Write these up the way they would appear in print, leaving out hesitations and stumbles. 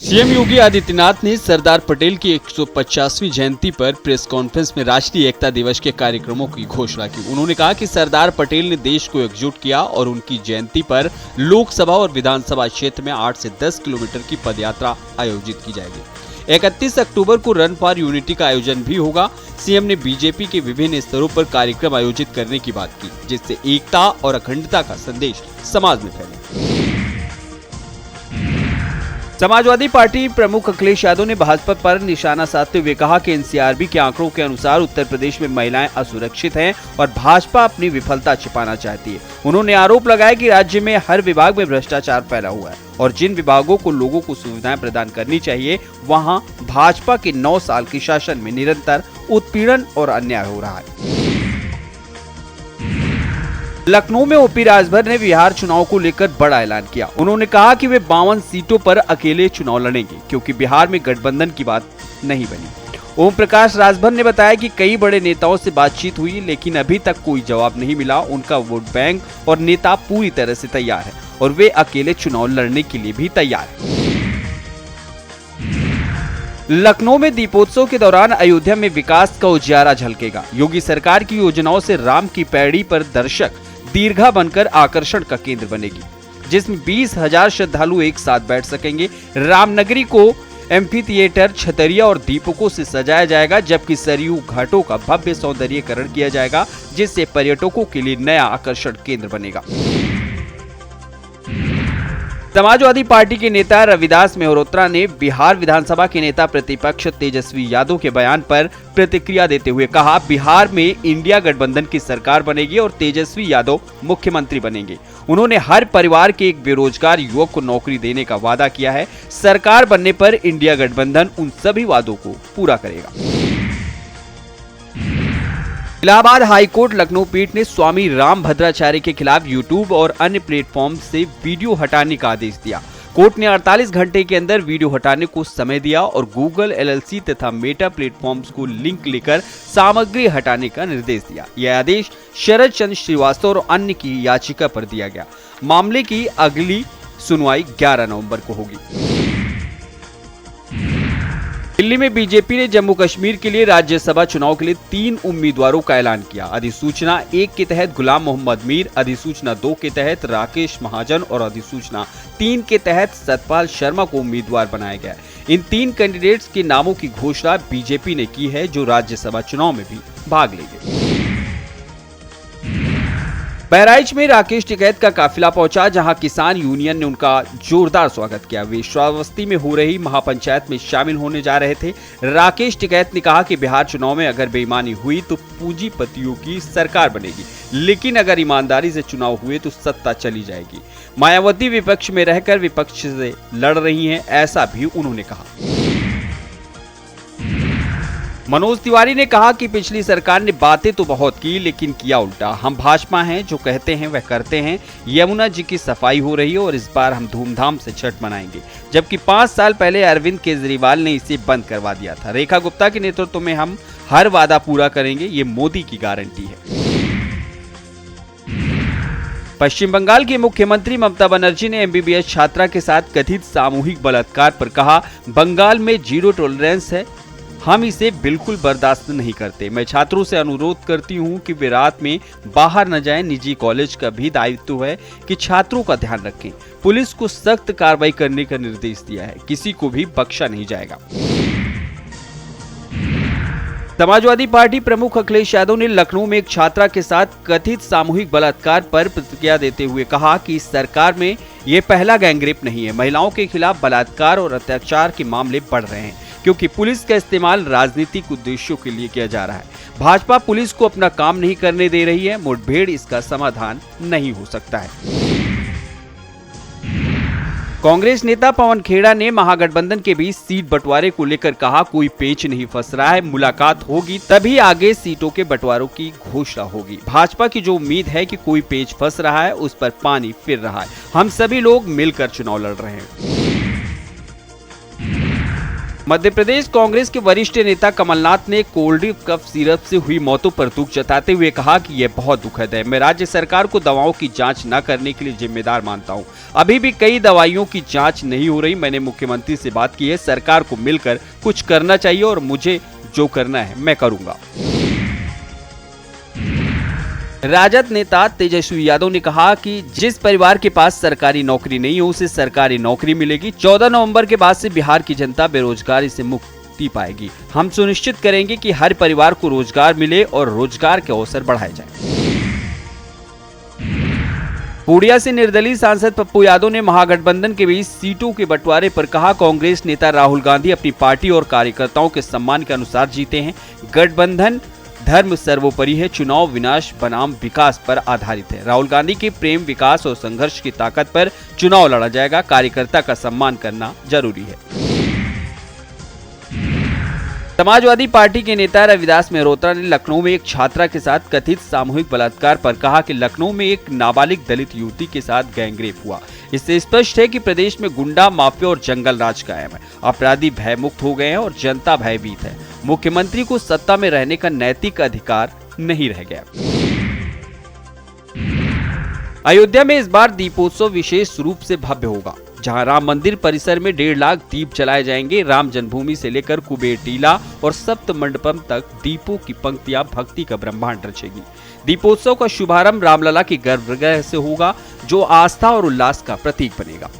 CM Yogi Adityanath ने सरदार पटेल की 150वीं जयंती पर प्रेस कॉन्फ्रेंस में राष्ट्रीय एकता दिवस के कार्यक्रमों की घोषणा की। उन्होंने कहा कि सरदार पटेल ने देश को एकजुट किया और उनकी जयंती पर लोकसभा और विधानसभा क्षेत्र में 8 से 10 किलोमीटर की पदयात्रा आयोजित की जाएगी। 31 अक्टूबर को रन फॉर यूनिटी का आयोजन भी होगा। सीएम ने बीजेपी के विभिन्न स्तरों पर कार्यक्रम आयोजित करने की बात की, जिससे एकता और अखंडता का संदेश समाज में फैले। समाजवादी पार्टी प्रमुख अखिलेश यादव ने भाजपा पर निशाना साधते हुए कहा कि एनसीआरबी के आंकड़ों के अनुसार उत्तर प्रदेश में महिलाएं असुरक्षित हैं और भाजपा अपनी विफलता छिपाना चाहती है। उन्होंने आरोप लगाया कि राज्य में हर विभाग में भ्रष्टाचार फैला हुआ है और जिन विभागों को लोगों को सुविधाएं प्रदान करनी चाहिए, वहां भाजपा के 9 साल के शासन में निरंतर उत्पीड़न और अन्याय हो रहा है। लखनऊ में ओपी राजभर ने बिहार चुनाव को लेकर बड़ा ऐलान किया। उन्होंने कहा कि वे 52 सीटों पर अकेले चुनाव लड़ेंगे, क्योंकि बिहार में गठबंधन की बात नहीं बनी। ओम प्रकाश राजभर ने बताया कि कई बड़े नेताओं से बातचीत हुई, लेकिन अभी तक कोई जवाब नहीं मिला। उनका वोट बैंक और नेता पूरी तरह से तैयार है और वे अकेले चुनाव लड़ने के लिए भी तैयार है। लखनऊ में दीपोत्सव के दौरान अयोध्या में विकास का उजियारा झलकेगा। योगी सरकार की योजनाओं से राम की पैड़ी पर दर्शक दीर्घा बनकर आकर्षण का केंद्र बनेगी, जिसमें 20,000 श्रद्धालु एक साथ बैठ सकेंगे। रामनगरी को एम्फी थिएटर, छतरिया और दीपकों से सजाया जाएगा, जबकि सरयू घाटों का भव्य सौंदर्यीकरण किया जाएगा, जिससे पर्यटकों के लिए नया आकर्षण केंद्र बनेगा। समाजवादी पार्टी के नेता रविदास मेहरोत्रा ने बिहार विधानसभा के नेता प्रतिपक्ष तेजस्वी यादव के बयान पर प्रतिक्रिया देते हुए कहा, बिहार में इंडिया गठबंधन की सरकार बनेगी और तेजस्वी यादव मुख्यमंत्री बनेंगे। उन्होंने हर परिवार के एक बेरोजगार युवक को नौकरी देने का वादा किया है। सरकार बनने पर इंडिया गठबंधन उन सभी वादों को पूरा करेगा। इलाहाबाद हाईकोर्ट लखनऊ पीठ ने स्वामी राम भद्राचार्य के खिलाफ यूट्यूब और अन्य प्लेटफॉर्म से वीडियो हटाने का आदेश दिया। कोर्ट ने 48 घंटे के अंदर वीडियो हटाने को समय दिया और गूगल LLC तथा मेटा प्लेटफॉर्म्स को लिंक लेकर सामग्री हटाने का निर्देश दिया। यह आदेश शरद चंद्र श्रीवास्तव और अन्य की याचिका पर दिया गया। मामले की अगली सुनवाई 11 नवंबर को होगी। दिल्ली में बीजेपी ने जम्मू कश्मीर के लिए राज्यसभा चुनाव के लिए 3 उम्मीदवारों का ऐलान किया। अधिसूचना 1 के तहत गुलाम मोहम्मद मीर, अधिसूचना 2 के तहत राकेश महाजन और अधिसूचना 3 के तहत सतपाल शर्मा को उम्मीदवार बनाया गया। इन 3 कैंडिडेट्स के नामों की घोषणा बीजेपी ने की है, जो राज्यसभा चुनाव में भी भाग लेंगे। बहराइच में राकेश टिकैत का काफिला पहुंचा, जहां किसान यूनियन ने उनका जोरदार स्वागत किया। वे श्रावस्ती में हो रही महापंचायत में शामिल होने जा रहे थे। राकेश टिकैत ने कहा कि बिहार चुनाव में अगर बेईमानी हुई तो पूंजीपतियों की सरकार बनेगी, लेकिन अगर ईमानदारी से चुनाव हुए तो सत्ता चली जाएगी। मायावती विपक्ष में रहकर विपक्ष से लड़ रही हैं, ऐसा भी उन्होंने कहा। मनोज तिवारी ने कहा कि पिछली सरकार ने बातें तो बहुत की, लेकिन किया उल्टा। हम भाजपा हैं, जो कहते हैं वह करते हैं। यमुना जी की सफाई हो रही है और इस बार हम धूमधाम से छठ मनाएंगे, जबकि 5 साल पहले अरविंद केजरीवाल ने इसे बंद करवा दिया था। रेखा गुप्ता के नेतृत्व में हम हर वादा पूरा करेंगे, ये मोदी की गारंटी है। पश्चिम बंगाल की मुख्यमंत्री ममता बनर्जी ने MBBS छात्रा के साथ कथित सामूहिक बलात्कार पर कहा, बंगाल में 0 टॉलरेंस है, हम इसे बिल्कुल बर्दाश्त नहीं करते। मैं छात्रों से अनुरोध करती हूं कि वे रात में बाहर न जाएं। निजी कॉलेज का भी दायित्व है कि छात्रों का ध्यान रखें। पुलिस को सख्त कार्रवाई करने का निर्देश दिया है, किसी को भी बख्शा नहीं जाएगा। समाजवादी पार्टी प्रमुख अखिलेश यादव ने लखनऊ में एक छात्रा के साथ कथित सामूहिक बलात्कार पर प्रतिक्रिया देते हुए कहा कि इस सरकार में ये पहला गैंगरेप नहीं है। महिलाओं के खिलाफ बलात्कार और अत्याचार के मामले बढ़ रहे हैं, क्योंकि पुलिस का इस्तेमाल राजनीतिक उद्देश्यों के लिए किया जा रहा है। भाजपा पुलिस को अपना काम नहीं करने दे रही है। मुठभेड़ इसका समाधान नहीं हो सकता है। कांग्रेस नेता पवन खेड़ा ने महागठबंधन के बीच सीट बंटवारे को लेकर कहा, कोई पेच नहीं फंस रहा है, मुलाकात होगी तभी आगे सीटों के बंटवारों की घोषणा होगी। भाजपा की जो उम्मीद है कि कोई पेच फंस रहा है, उस पर पानी फिर रहा है। हम सभी लोग मिलकर चुनाव लड़ रहे हैं। मध्य प्रदेश कांग्रेस के वरिष्ठ नेता कमलनाथ ने कोल्ड कफ सिरप से हुई मौतों पर दुख जताते हुए कहा कि यह बहुत दुखद है। मैं राज्य सरकार को दवाओं की जांच न करने के लिए जिम्मेदार मानता हूं। अभी भी कई दवाइयों की जांच नहीं हो रही। मैंने मुख्यमंत्री से बात की है, सरकार को मिलकर कुछ करना चाहिए और मुझे जो करना है मैं करूंगा। राजद नेता तेजस्वी यादव ने कहा कि जिस परिवार के पास सरकारी नौकरी नहीं है उसे सरकारी नौकरी मिलेगी। 14 नवंबर के बाद से बिहार की जनता बेरोजगारी से मुक्ति पाएगी। हम सुनिश्चित करेंगे कि हर परिवार को रोजगार मिले और रोजगार के अवसर बढ़ाए जाएं। पूर्णिया से निर्दलीय सांसद पप्पू यादव ने महागठबंधन के बीच सीटों के बंटवारे पर कहा, कांग्रेस नेता राहुल गांधी अपनी पार्टी और कार्यकर्ताओं के सम्मान के अनुसार जीते हैं। गठबंधन धर्म सर्वोपरि है, चुनाव विनाश बनाम विकास पर आधारित है। राहुल गांधी के प्रेम, विकास और संघर्ष की ताकत पर चुनाव लड़ा जाएगा। कार्यकर्ता का सम्मान करना जरूरी है। समाजवादी पार्टी के नेता रविदास मेहरोत्रा ने लखनऊ में एक छात्रा के साथ कथित सामूहिक बलात्कार पर कहा कि लखनऊ में एक नाबालिग दलित युवती के साथ गैंगरेप हुआ। इससे स्पष्ट है कि प्रदेश में गुंडा, माफिया और जंगल राज कायम है। अपराधी भयमुक्त हो गए हैं और जनता भयभीत है। मुख्यमंत्री को सत्ता में रहने का नैतिक अधिकार नहीं रह गया। अयोध्या में इस बार दीपोत्सव विशेष रूप से भव्य होगा, जहां राम मंदिर परिसर में 1.5 लाख दीप जलाए जाएंगे। राम जन्मभूमि से लेकर कुबेर टीला और सप्त मंडपम तक दीपों की पंक्तियां भक्ति का ब्रह्मांड रचेगी। दीपोत्सव का शुभारंभ रामलला के गर्भगृह से होगा, जो आस्था और उल्लास का प्रतीक बनेगा।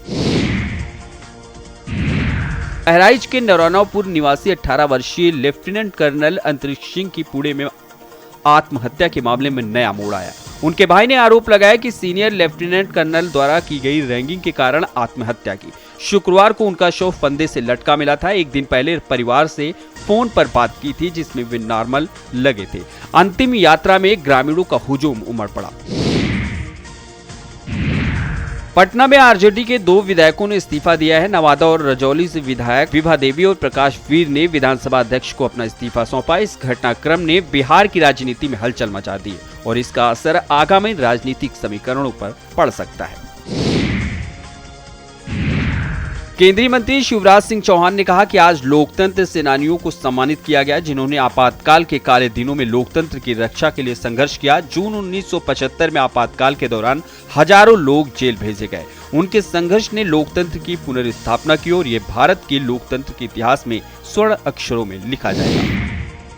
बहराइच के नरौनापुर निवासी 18 वर्षीय लेफ्टिनेंट कर्नल अंतरिक्ष सिंह की पुणे में आत्महत्या के मामले में नया मोड़ आया। उनके भाई ने आरोप लगाया कि सीनियर लेफ्टिनेंट कर्नल द्वारा की गई रैगिंग के कारण आत्महत्या की। शुक्रवार को उनका शव फंदे से लटका मिला था। एक दिन पहले परिवार से फोन पर बात की थी, जिसमें वे नॉर्मल लगे थे। अंतिम यात्रा में ग्रामीणों का हुजूम उमड़ पड़ा। पटना में आरजेडी के 2 विधायकों ने इस्तीफा दिया है। नवादा और रजौली से विधायक विभा देवी और प्रकाश वीर ने विधानसभा अध्यक्ष को अपना इस्तीफा सौंपा। इस घटनाक्रम ने बिहार की राजनीति में हलचल मचा दी और इसका असर आगामी राजनीतिक समीकरणों पर पड़ सकता है। केंद्रीय मंत्री शिवराज सिंह चौहान ने कहा कि आज लोकतंत्र सेनानियों को सम्मानित किया गया, जिन्होंने आपातकाल के काले दिनों में लोकतंत्र की रक्षा के लिए संघर्ष किया। जून 1975 में आपातकाल के दौरान हजारों लोग जेल भेजे गए। उनके संघर्ष ने लोकतंत्र की पुनर्स्थापना की और ये भारत के लोकतंत्र के इतिहास में स्वर्ण अक्षरों में लिखा जाएगा।